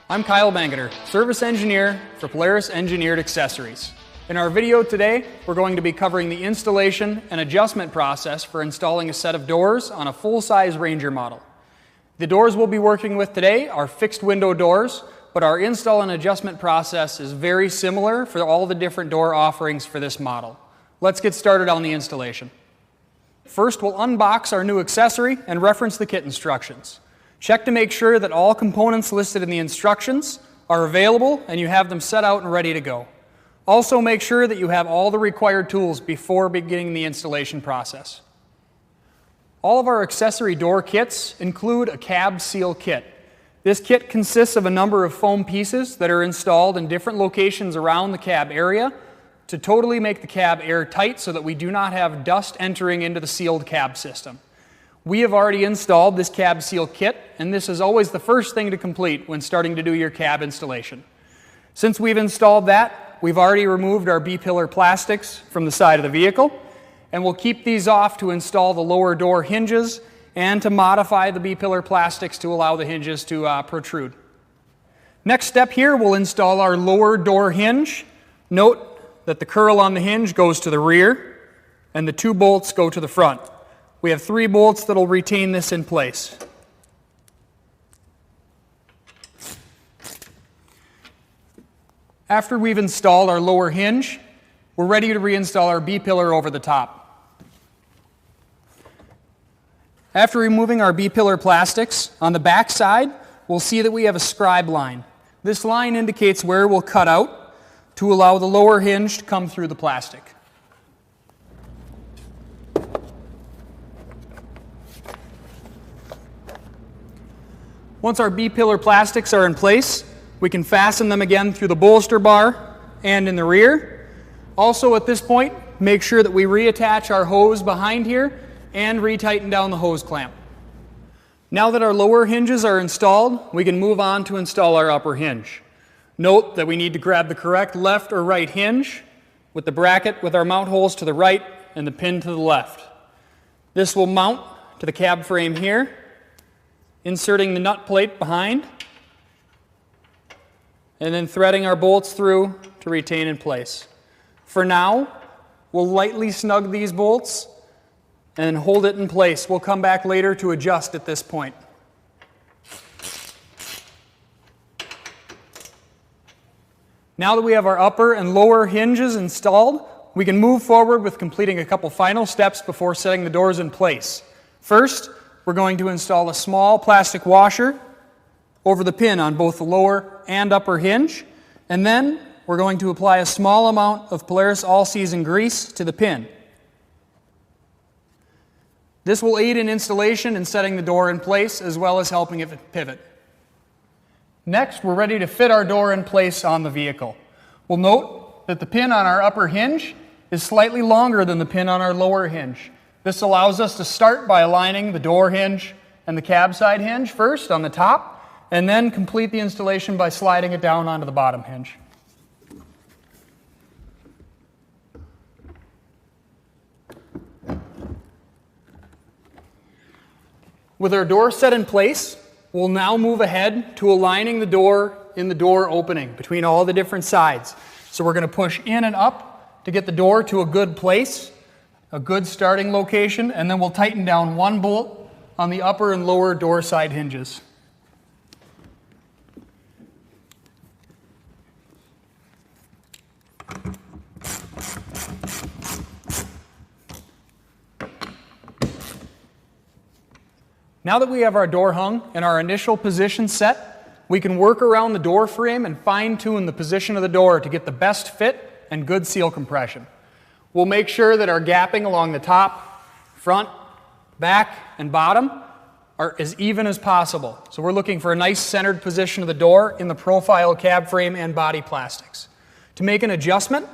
I'm Kyle Bangeter, Service Engineer for Polaris Engineered Accessories. In our video today, we're going to be covering the installation and adjustment process for installing a set of doors on a full-size Ranger model. The doors we'll be working with today are fixed window doors, but our install and adjustment process is very similar for all the different door offerings for this model. Let's get started on the installation. First, we'll unbox our new accessory and reference the kit instructions. Check to make sure that all components listed in the instructions are available and you have them set out and ready to go. Also, make sure that you have all the required tools before beginning the installation process. All of our accessory door kits include a cab seal kit. This kit consists of a number of foam pieces that are installed in different locations around the cab area to totally make the cab airtight so that we do not have dust entering into the sealed cab system. We have already installed this cab seal kit, and this is always the first thing to complete when starting to do your cab installation. Since we've installed that, we've already removed our B-pillar plastics from the side of the vehicle, and we'll keep these off to install the lower door hinges and to modify the B-pillar plastics to allow the hinges to protrude. Next step here, we'll install our lower door hinge. Note that the curl on the hinge goes to the rear, and the 2 bolts go to the front. We have 3 bolts that will retain this in place. After we've installed our lower hinge, we're ready to reinstall our B-pillar over the top. After removing our B-pillar plastics, on the back side, we'll see that we have a scribe line. This line indicates where we'll cut out to allow the lower hinge to come through the plastic. Once our B-pillar plastics are in place, we can fasten them again through the bolster bar and in the rear. Also at this point, make sure that we reattach our hose behind here and retighten down the hose clamp. Now that our lower hinges are installed, we can move on to install our upper hinge. Note that we need to grab the correct left or right hinge with the bracket with our mount holes to the right and the pin to the left. This will mount to the cab frame here, inserting the nut plate behind, and then threading our bolts through to retain in place. For now, we'll lightly snug these bolts and hold it in place. We'll come back later to adjust at this point. Now that we have our upper and lower hinges installed, we can move forward with completing a couple final steps before setting the doors in place. First, we're going to install a small plastic washer over the pin on both the lower and upper hinge, and then we're going to apply a small amount of Polaris all-season grease to the pin. This will aid in installation and setting the door in place as well as helping it pivot. Next, we're ready to fit our door in place on the vehicle. We'll note that the pin on our upper hinge is slightly longer than the pin on our lower hinge. This allows us to start by aligning the door hinge and the cab side hinge first on the top, and then complete the installation by sliding it down onto the bottom hinge. With our door set in place, we'll now move ahead to aligning the door in the door opening between all the different sides. So we're going to push in and up to get the door to a good place, a good starting location, and then we'll tighten down 1 bolt on the upper and lower door side hinges. Now that we have our door hung and our initial position set, we can work around the door frame and fine-tune the position of the door to get the best fit and good seal compression. We'll make sure that our gapping along the top, front, back, and bottom are as even as possible. So we're looking for a nice centered position of the door in the profile cab frame and body plastics. To make an adjustment,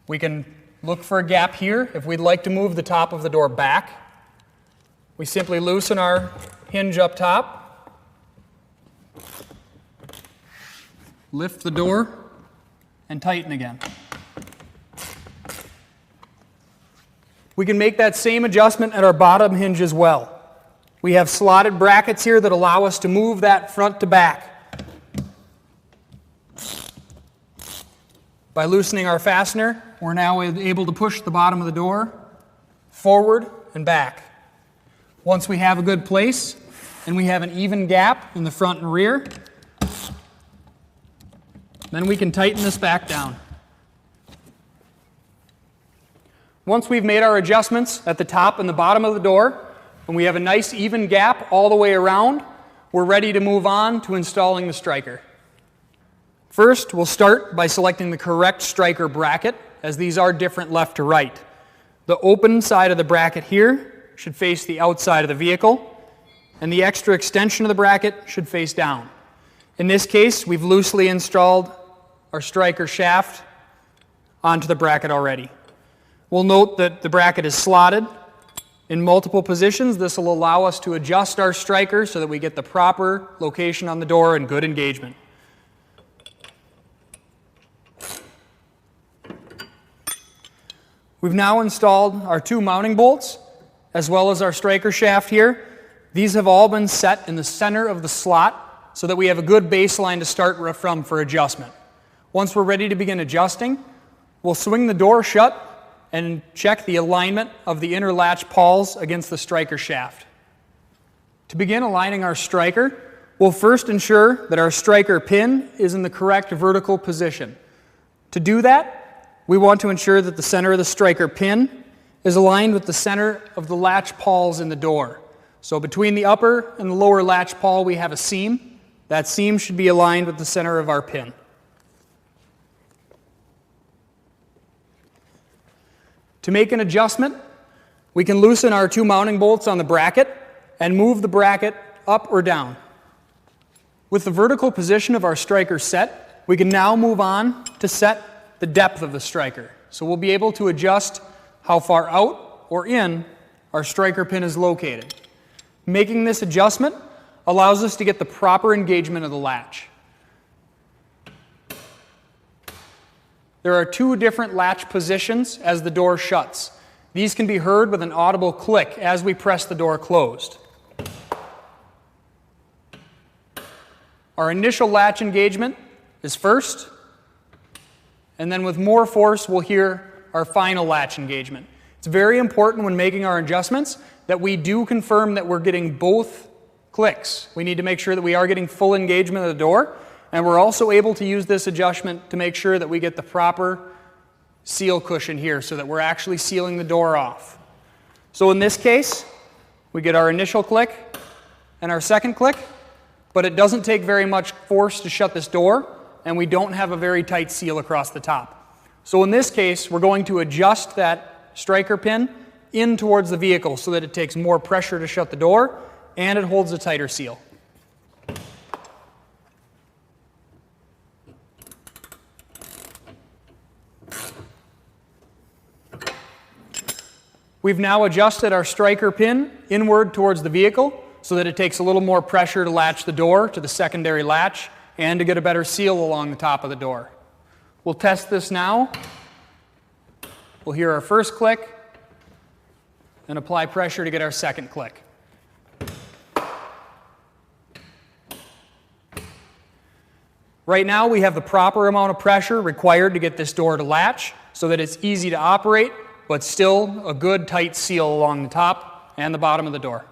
we can look for a gap here if we'd like to move the top of the door back. We simply loosen our hinge up top, lift the door, and tighten again. We can make that same adjustment at our bottom hinge as well. We have slotted brackets here that allow us to move that front to back. By loosening our fastener, we're now able to push the bottom of the door forward and back. Once we have a good place and we have an even gap in the front and rear, then we can tighten this back down. Once we've made our adjustments at the top and the bottom of the door, and we have a nice even gap all the way around, we're ready to move on to installing the striker. First, we'll start by selecting the correct striker bracket, as these are different left to right. The open side of the bracket here should face the outside of the vehicle, and the extra extension of the bracket should face down. In this case, we've loosely installed our striker shaft onto the bracket already. We'll note that the bracket is slotted in multiple positions. This will allow us to adjust our striker so that we get the proper location on the door and good engagement. We've now installed our two mounting bolts as well as our striker shaft here. These have all been set in the center of the slot so that we have a good baseline to start from for adjustment. Once we're ready to begin adjusting, we'll swing the door shut and check the alignment of the inner latch pawls against the striker shaft. To begin aligning our striker, we'll first ensure that our striker pin is in the correct vertical position. To do that, we want to ensure that the center of the striker pin is aligned with the center of the latch pawls in the door. So between the upper and the lower latch pawl, we have a seam. That seam should be aligned with the center of our pin. To make an adjustment, we can loosen our two mounting bolts on the bracket and move the bracket up or down. With the vertical position of our striker set, we can now move on to set the depth of the striker. So we'll be able to adjust how far out or in our striker pin is located. Making this adjustment allows us to get the proper engagement of the latch. There are two different latch positions as the door shuts. These can be heard with an audible click as we press the door closed. Our initial latch engagement is first, and then with more force we'll hear our final latch engagement. It's very important when making our adjustments that we do confirm that we're getting both clicks. We need to make sure that we are getting full engagement of the door, and we're also able to use this adjustment to make sure that we get the proper seal cushion here so that we're actually sealing the door off. So in this case, we get our initial click and our second click, but it doesn't take very much force to shut this door, and we don't have a very tight seal across the top. So in this case, we're going to adjust that striker pin in towards the vehicle so that it takes more pressure to shut the door and it holds a tighter seal. We've now adjusted our striker pin inward towards the vehicle so that it takes a little more pressure to latch the door to the secondary latch and to get a better seal along the top of the door. We'll test this now. We'll hear our first click and apply pressure to get our second click. Right now we have the proper amount of pressure required to get this door to latch so that it's easy to operate, but still a good tight seal along the top and the bottom of the door.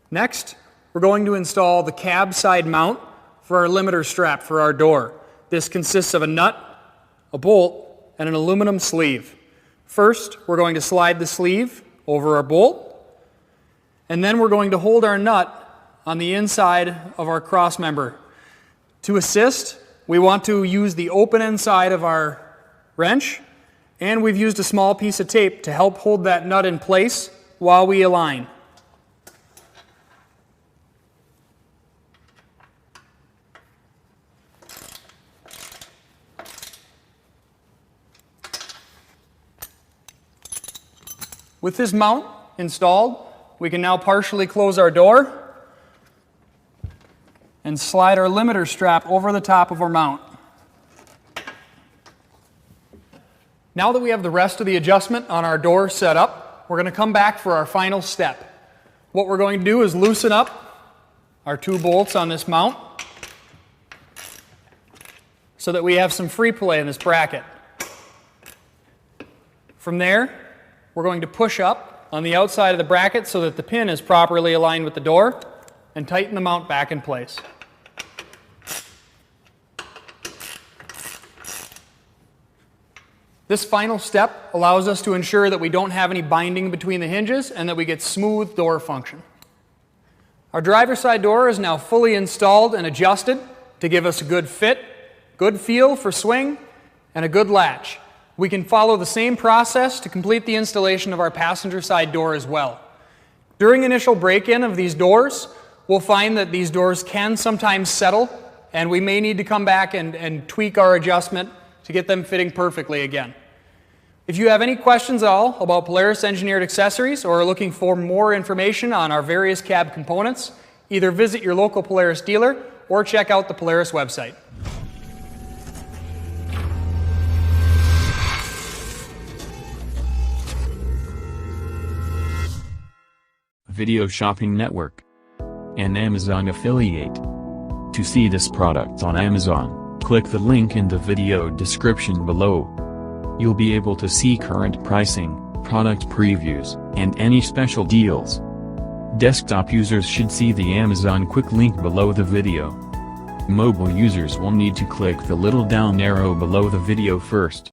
Next, we're going to install the cab side mount for our limiter strap for our door. This consists of a nut, a bolt, and an aluminum sleeve. First, we're going to slide the sleeve over our bolt, and then we're going to hold our nut on the inside of our cross member. To assist, we want to use the open inside of our wrench, and we've used a small piece of tape to help hold that nut in place while we align. With this mount installed, we can now partially close our door and slide our limiter strap over the top of our mount. Now that we have the rest of the adjustment on our door set up, we're going to come back for our final step. What we're going to do is loosen up our two bolts on this mount, so that we have some free play in this bracket. From there, we're going to push up on the outside of the bracket so that the pin is properly aligned with the door, and tighten the mount back in place. This final step allows us to ensure that we don't have any binding between the hinges and that we get smooth door function. Our driver's side door is now fully installed and adjusted to give us a good fit, good feel for swing, and a good latch. We can follow the same process to complete the installation of our passenger side door as well. During initial break-in of these doors, we'll find that these doors can sometimes settle, and we may need to come back and tweak our adjustment to get them fitting perfectly again. If you have any questions at all about Polaris engineered accessories or are looking for more information on our various cab components, either visit your local Polaris dealer or check out the Polaris website. Video Shopping Network, an Amazon affiliate. To see this product on Amazon, click the link in the video description below. You'll be able to see current pricing, product previews, and any special deals. Desktop users should see the Amazon quick link below the video. Mobile users will need to click the little down arrow below the video first.